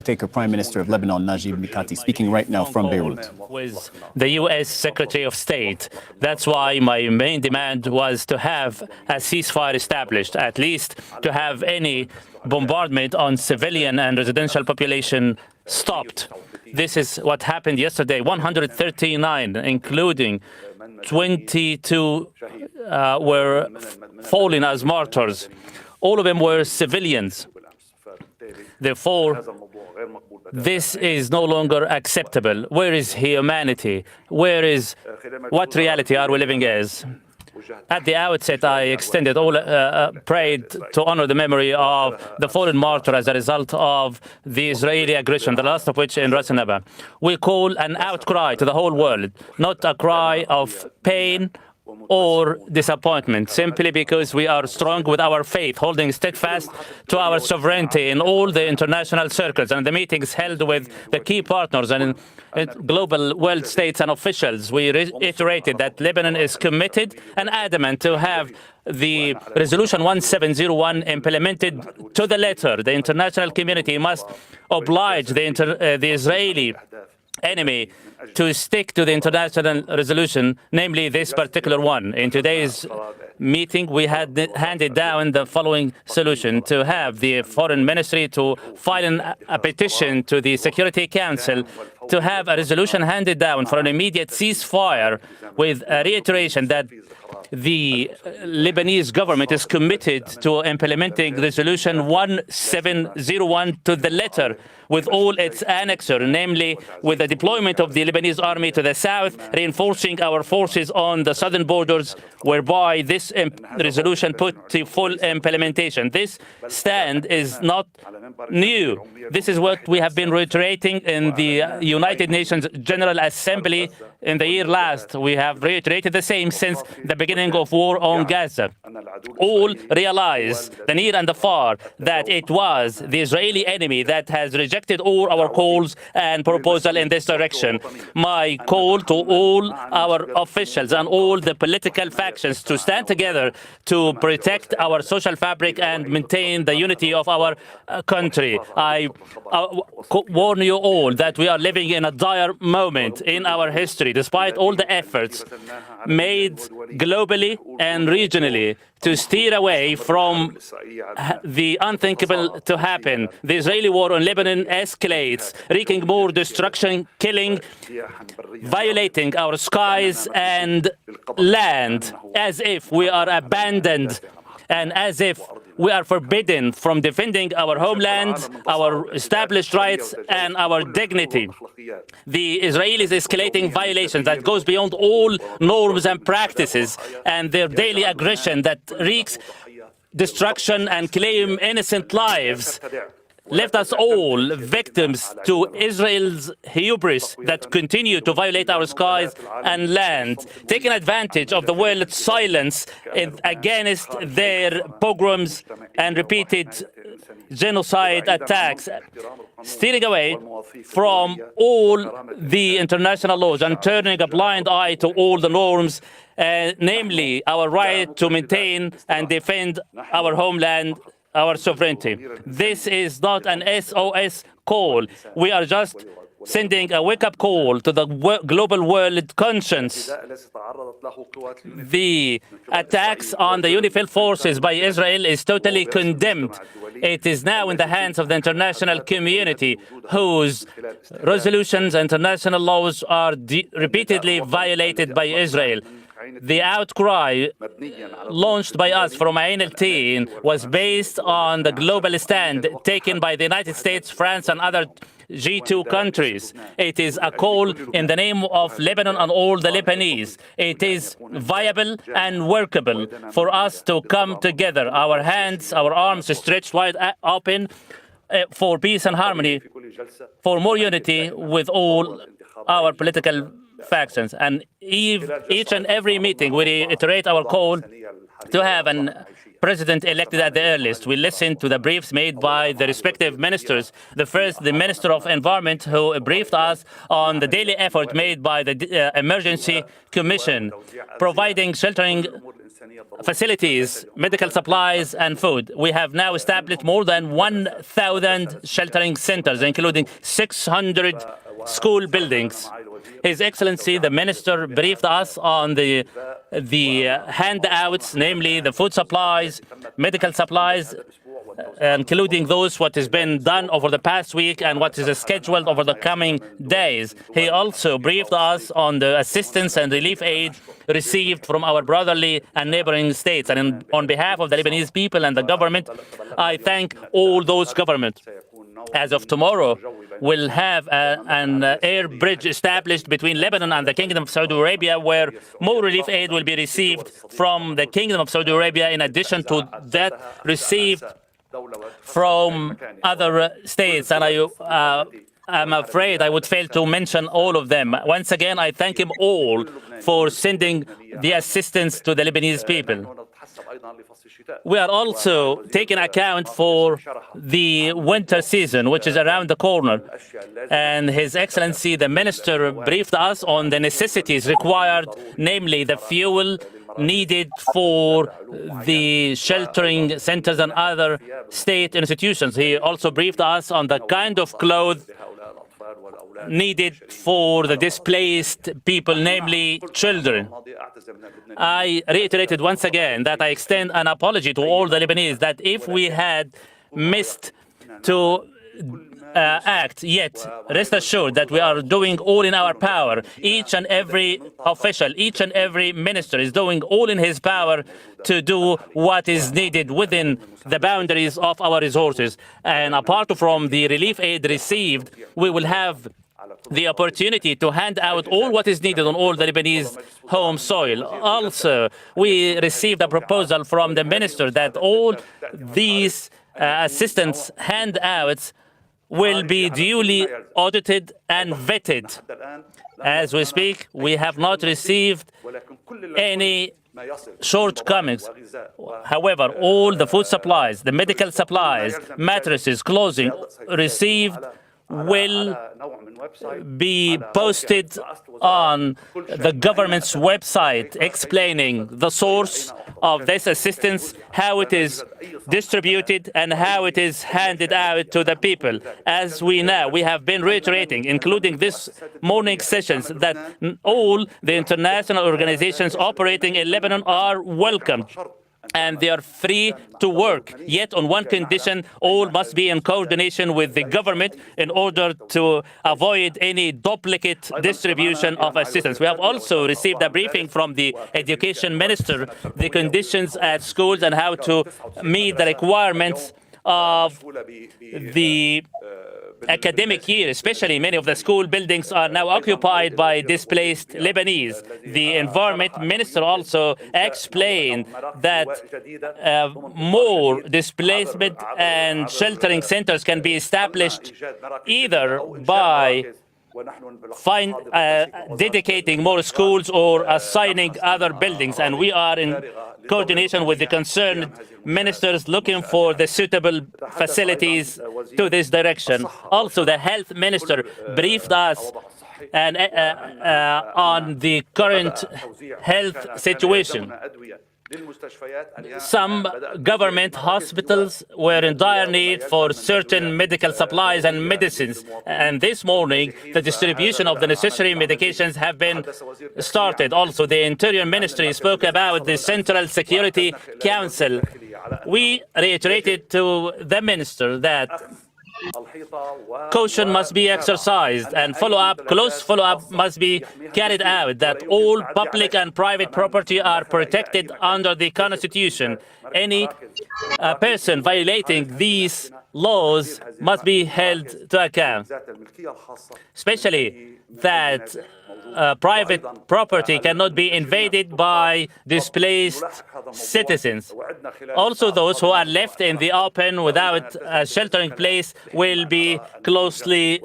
Taker, Prime Minister of Lebanon, Najib Mikati, speaking right now from Beirut. With the U.S. Secretary of State. That's why my main demand was to have a ceasefire established, at least to have any bombardment on civilian and residential population stopped. This is what happened yesterday. 139, including 22 were fallen as martyrs. All of them were civilians. Therefore, this is no longer acceptable. Where is humanity? What reality are we living as? At the outset, I extended all prayed to honor the memory of the fallen martyr as a result of the Israeli aggression, the last of which in Ras Naba. We call an outcry to the whole world, not a cry of pain or disappointment, simply because we are strong with our faith, holding steadfast to our sovereignty in all the international circles and the meetings held with the key partners and in global world states and officials. We reiterated that Lebanon is committed and adamant to have the Resolution 1701 implemented to the letter. The international community must oblige the Israeli enemy to stick to the international resolution, namely this particular one. In today's meeting, we had handed down the following solution: to have the Foreign Ministry to file a petition to the Security Council to have a resolution handed down for an immediate ceasefire, with a reiteration that the Lebanese government is committed to implementing Resolution 1701 to the letter, with all its annexes, namely with the deployment of the Lebanese army to the south, reinforcing our forces on the southern borders, whereby this resolution put to full implementation. This stand is not new. This is what we have been reiterating in the United Nations General Assembly in the year last. We have reiterated the same since the beginning of war on Gaza. All realize, the near and the far, that it was the Israeli enemy that has rejected all our calls and proposals in this direction. My call to all our officials and all the political factions to stand together to protect our social fabric and maintain the unity of our country. I warn you all that we are living in a dire moment in our history, despite all the efforts made globally and regionally to steer away from the unthinkable to happen. The Israeli war on Lebanon escalates, wreaking more destruction, killing, violating our skies and land, as if we are abandoned and as if we are forbidden from defending our homeland, our established rights, and our dignity. The Israelis escalating violations that goes beyond all norms and practices, and their daily aggression that wreaks destruction and claim innocent lives left us all victims to Israel's hubris that continue to violate our skies and land, taking advantage of the world's silence against their pogroms and repeated genocide attacks, steering away from all the international laws and turning a blind eye to all the norms, namely our right to maintain and defend our homeland, our sovereignty. This is not an SOS call. We are just sending a wake-up call to the global world conscience. The attacks on the UNIFIL forces by Israel is totally condemned. It is now in the hands of the international community, whose resolutions and international laws are repeatedly violated by Israel. The outcry launched by us from INLT was based on the global stand taken by the United States, France, and other G2 countries. It is a call in the name of Lebanon and all the Lebanese. It is viable and workable for us to come together, our hands, our arms stretched wide open for peace and harmony, for more unity with all our political factions. And each and every meeting, we reiterate our call to have an president elected at the earliest. We listened to the briefs made by the respective ministers. The first, the Minister of Environment, who briefed us on the daily effort made by the Emergency Commission, providing sheltering facilities, medical supplies, and food. We have now established more than 1,000 sheltering centers, including 600 school buildings. His Excellency, the Minister, briefed us on the handouts, namely the food supplies, medical supplies, including those what has been done over the past week and what is scheduled over the coming days. He also briefed us on the assistance and relief aid received from our brotherly and neighboring states. And on behalf of the Lebanese people and the government, I thank all those governments. As of tomorrow, we'll have an air bridge established between Lebanon and the Kingdom of Saudi Arabia, where more relief aid will be received from the Kingdom of Saudi Arabia, in addition to that received from other states. And I'm afraid I would fail to mention all of them. Once again, I thank him all for sending the assistance to the Lebanese people. We are also taking account for the winter season, which is around the corner. And His Excellency, the Minister, briefed us on the necessities required, namely the fuel needed for the sheltering centers and other state institutions. He also briefed us on the kind of clothes needed for the displaced people, namely children. I reiterated once again that I extend an apology to all the Lebanese that if we had missed to act, yet rest assured that we are doing all in our power. Each and every official, each and every minister is doing all in his power to do what is needed within the boundaries of our resources. And apart from the relief aid received, we will have the opportunity to hand out all what is needed on all the Lebanese home soil. Also, we received a proposal from the minister that all these assistance handouts will be duly audited and vetted. As we speak, we have not received any shortcomings. However, all the food supplies, the medical supplies, mattresses, clothing received will be posted on the government's website, explaining the source of this assistance, how it is distributed, and how it is handed out to the people. As we know, we have been reiterating, including this morning sessions, that all the international organizations operating in Lebanon are welcome, and they are free to work. Yet on one condition, all must be in coordination with the government in order to avoid any duplicate distribution of assistance. We have also received a briefing from the Education Minister, the conditions at schools and how to meet the requirements of the academic year. Especially many of the school buildings are now occupied by displaced Lebanese. The Environment Minister also explained that more displacement and sheltering centers can be established either by dedicating more schools or assigning other buildings. And we are in coordination with the concerned ministers looking for the suitable facilities to this direction. Also, the Health Minister briefed us on the current health situation. Some government hospitals were in dire need for certain medical supplies and medicines. And this morning, the distribution of the necessary medications have been started. Also, the Interior Ministry spoke about the Central Security Council. We reiterated to the Minister that caution must be exercised and close follow-up must be carried out, that all public and private property are protected under the Constitution. Any person violating these laws must be held to account, especially that private property cannot be invaded by displaced citizens. Also, those who are left in the open without a sheltering place will be closely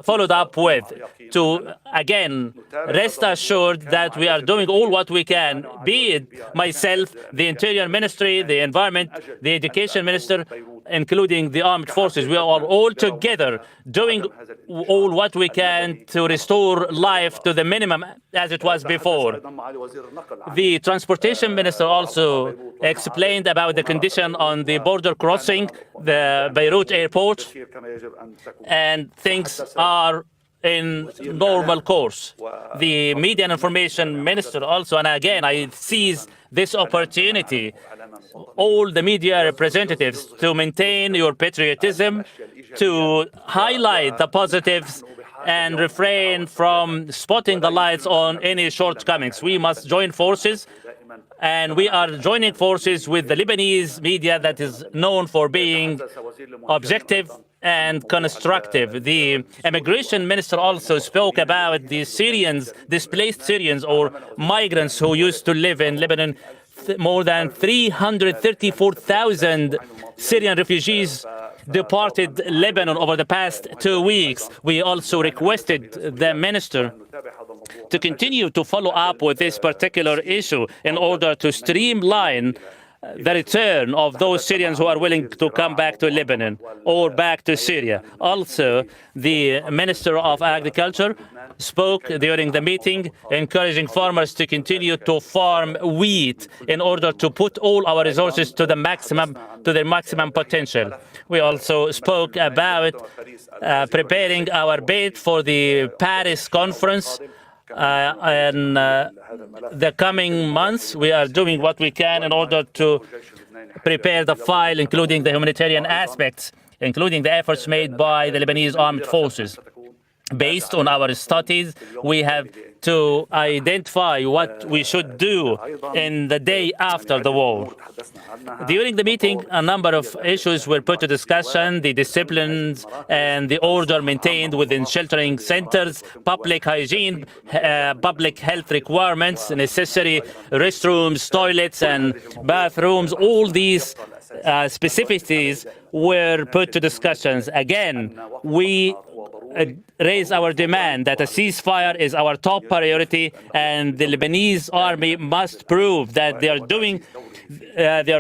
followed up with. To, again, rest assured that we are doing all what we can, be it myself, the Interior Ministry, the Environment, the Education Minister, including the armed forces. We are all together doing all what we can to restore life to the minimum as it was before. The Transportation Minister also explained about the condition on the border crossing, the Beirut airport, and things are in normal course. The Media and Information Minister also, and again, I seize this opportunity, all the media representatives, to maintain your patriotism, to highlight the positives and refrain from spotting the lights on any shortcomings. We must join forces, and we are joining forces with the Lebanese media that is known for being objective and constructive. The immigration minister also spoke about the Syrians, displaced Syrians or migrants who used to live in Lebanon. More than 334,000 Syrian refugees departed Lebanon over the past 2 weeks. We also requested the minister to continue to follow up with this particular issue in order to streamline the return of those Syrians who are willing to come back to Lebanon or back to Syria. Also, the Minister of Agriculture spoke during the meeting, encouraging farmers to continue to farm wheat in order to put all our resources to their maximum potential. We also spoke about preparing our bid for the Paris conference. In the coming months, we are doing what we can in order to prepare the file, including the humanitarian aspects, including the efforts made by the Lebanese armed forces. Based on our studies, we have to identify what we should do in the day after the war. During the meeting, a number of issues were put to discussion: the disciplines and the order maintained within sheltering centers, public hygiene, public health requirements, necessary restrooms, toilets, and bathrooms. All these specificities were put to discussions. Again, we raise our demand that a ceasefire is our top priority, and the Lebanese army must prove that they are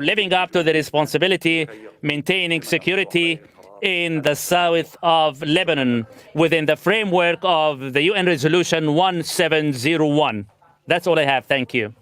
living up to the responsibility, maintaining security in the south of Lebanon within the framework of the UN Resolution 1701. That's all I have. Thank you.